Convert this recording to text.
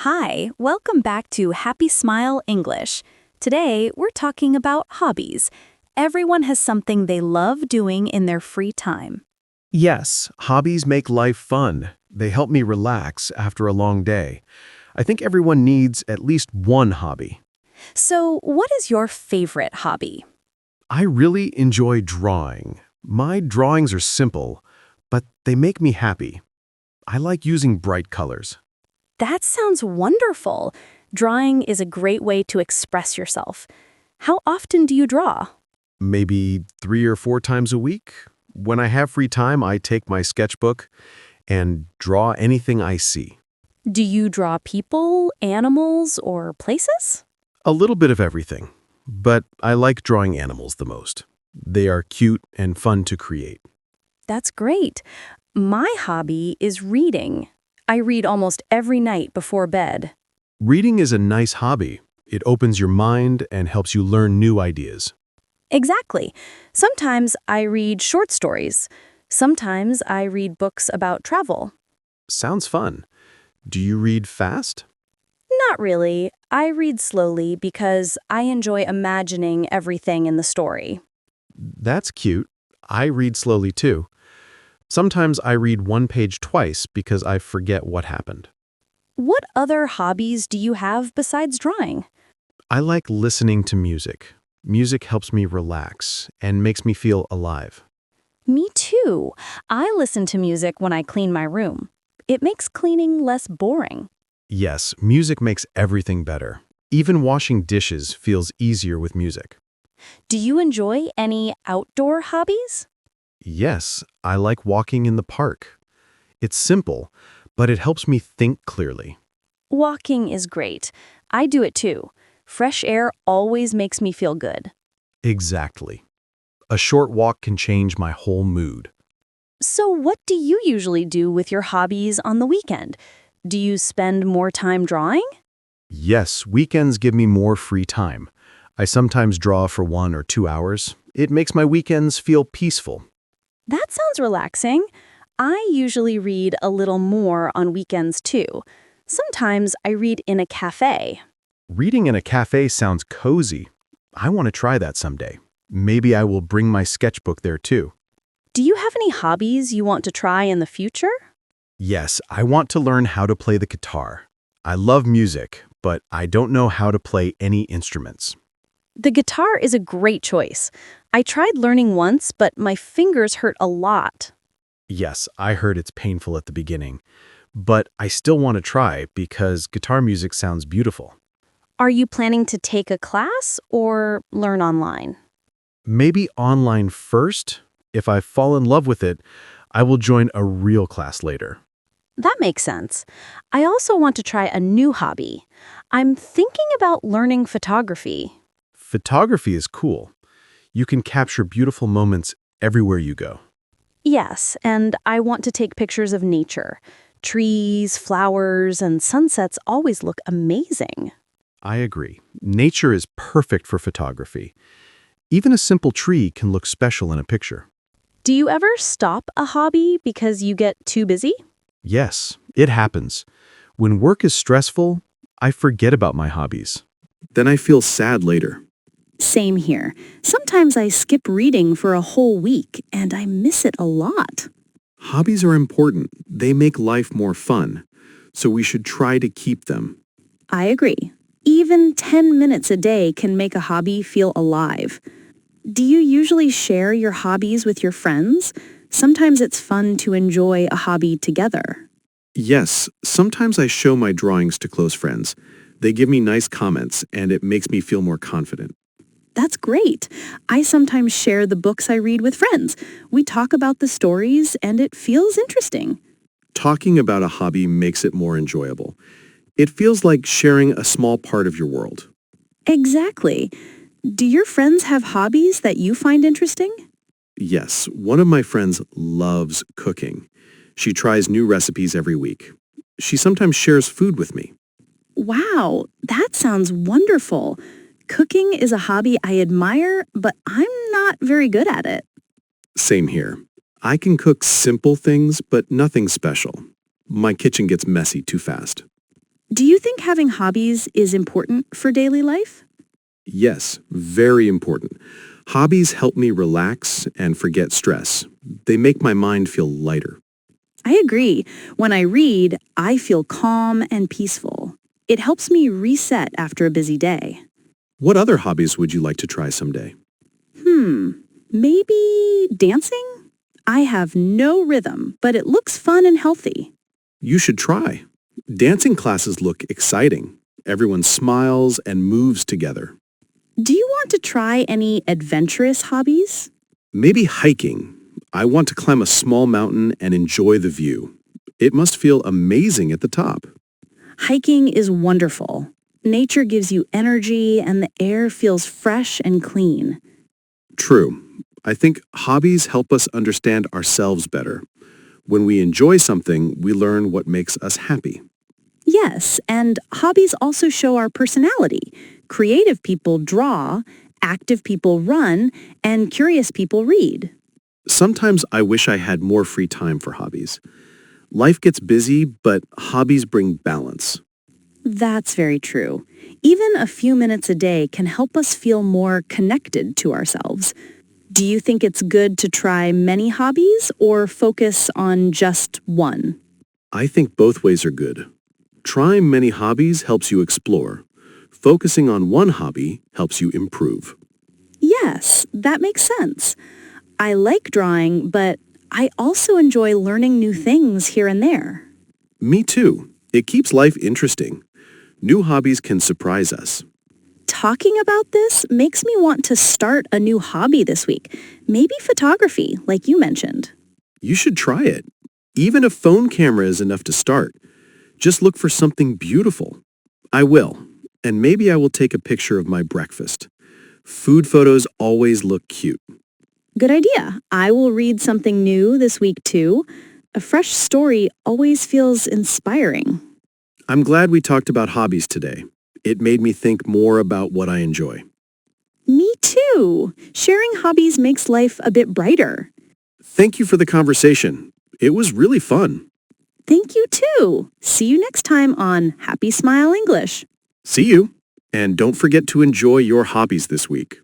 Hi, welcome back to Happy Smile English. Today, we're talking about hobbies. Everyone has something they love doing in their free time. Yes, hobbies make life fun. They help me relax after a long day. I think everyone needs at least one hobby. So, what is your favorite hobby? I really enjoy drawing. My drawings are simple, but they make me happy. I like using bright colors. That sounds wonderful. Drawing is a great way to express yourself. How often do you draw? Maybe 3 or 4 times a week. When I have free time, I take my sketchbook and draw anything I see. Do you draw people, animals, or places? A little bit of everything, but I like drawing animals the most. They are cute and fun to create. That's great. My hobby is reading. I read almost every night before bed. Reading is a nice hobby. It opens your mind and helps you learn new ideas. Exactly. Sometimes I read short stories. Sometimes I read books about travel. Sounds fun. Do you read fast? Not really. I read slowly because I enjoy imagining everything in the story. That's cute. I read slowly too. Sometimes I read one page twice because I forget what happened. What other hobbies do you have besides drawing? I like listening to music. Music helps me relax and makes me feel alive. Me too. I listen to music when I clean my room. It makes cleaning less boring. Yes, music makes everything better. Even washing dishes feels easier with music. Do you enjoy any outdoor hobbies? Yes, I like walking in the park. It's simple, but it helps me think clearly. Walking is great. I do it too. Fresh air always makes me feel good. Exactly. A short walk can change my whole mood. So what do you usually do with your hobbies on the weekend? Do you spend more time drawing? Yes, weekends give me more free time. I sometimes draw for 1 or 2 hours. It makes my weekends feel peaceful. That sounds relaxing. I usually read a little more on weekends too. Sometimes I read in a cafe. Reading in a cafe sounds cozy. I want to try that someday. Maybe I will bring my sketchbook there too. Do you have any hobbies you want to try in the future? Yes, I want to learn how to play the guitar. I love music, but I don't know how to play any instruments. The guitar is a great choice. I tried learning once, but my fingers hurt a lot. Yes, I heard it's painful at the beginning, but I still want to try because guitar music sounds beautiful. Are you planning to take a class or learn online? Maybe online first. If I fall in love with it, I will join a real class later. That makes sense. I also want to try a new hobby. I'm thinking about learning photography. Photography is cool. You can capture beautiful moments everywhere you go. Yes, and I want to take pictures of nature. Trees, flowers, and sunsets always look amazing. I agree. Nature is perfect for photography. Even a simple tree can look special in a picture. Do you ever stop a hobby because you get too busy? Yes, it happens. When work is stressful, I forget about my hobbies. Then I feel sad later. Same here. Sometimes I skip reading for a whole week, and I miss it a lot. Hobbies are important. They make life more fun. So we should try to keep them. I agree. Even 10 minutes a day can make a hobby feel alive. Do you usually share your hobbies with your friends? Sometimes it's fun to enjoy a hobby together. Yes, sometimes I show my drawings to close friends. They give me nice comments, and it makes me feel more confident. That's great. I sometimes share the books I read with friends. We talk about the stories, and it feels interesting. Talking about a hobby makes it more enjoyable. It feels like sharing a small part of your world. Exactly. Do your friends have hobbies that you find interesting? Yes, one of my friends loves cooking. She tries new recipes every week. She sometimes shares food with me. Wow, that sounds wonderful. Cooking is a hobby I admire, but I'm not very good at it. Same here. I can cook simple things, but nothing special. My kitchen gets messy too fast. Do you think having hobbies is important for daily life? Yes, very important. Hobbies help me relax and forget stress. They make my mind feel lighter. I agree. When I read, I feel calm and peaceful. It helps me reset after a busy day. What other hobbies would you like to try someday? Maybe dancing? I have no rhythm, but it looks fun and healthy. You should try. Dancing classes look exciting. Everyone smiles and moves together. Do you want to try any adventurous hobbies? Maybe hiking. I want to climb a small mountain and enjoy the view. It must feel amazing at the top. Hiking is wonderful. Nature gives you energy and the air feels fresh and clean. True. I think hobbies help us understand ourselves better. When we enjoy something, we learn what makes us happy. Yes, and hobbies also show our personality. Creative people draw, active people run, and curious people read. Sometimes I wish I had more free time for hobbies. Life gets busy, but hobbies bring balance. That's very true. Even a few minutes a day can help us feel more connected to ourselves. Do you think it's good to try many hobbies or focus on just one? I think both ways are good. Trying many hobbies helps you explore. Focusing on one hobby helps you improve. Yes, that makes sense. I like drawing, but I also enjoy learning new things here and there. Me too. It keeps life interesting. New hobbies can surprise us. Talking about this makes me want to start a new hobby this week. Maybe photography, like you mentioned. You should try it. Even a phone camera is enough to start. Just look for something beautiful. I will. And maybe I will take a picture of my breakfast. Food photos always look cute. Good idea. I will read something new this week too. A fresh story always feels inspiring. I'm glad we talked about hobbies today. It made me think more about what I enjoy. Me too. Sharing hobbies makes life a bit brighter. Thank you for the conversation. It was really fun. Thank you too. See you next time on Happy Smile English. See you. And don't forget to enjoy your hobbies this week.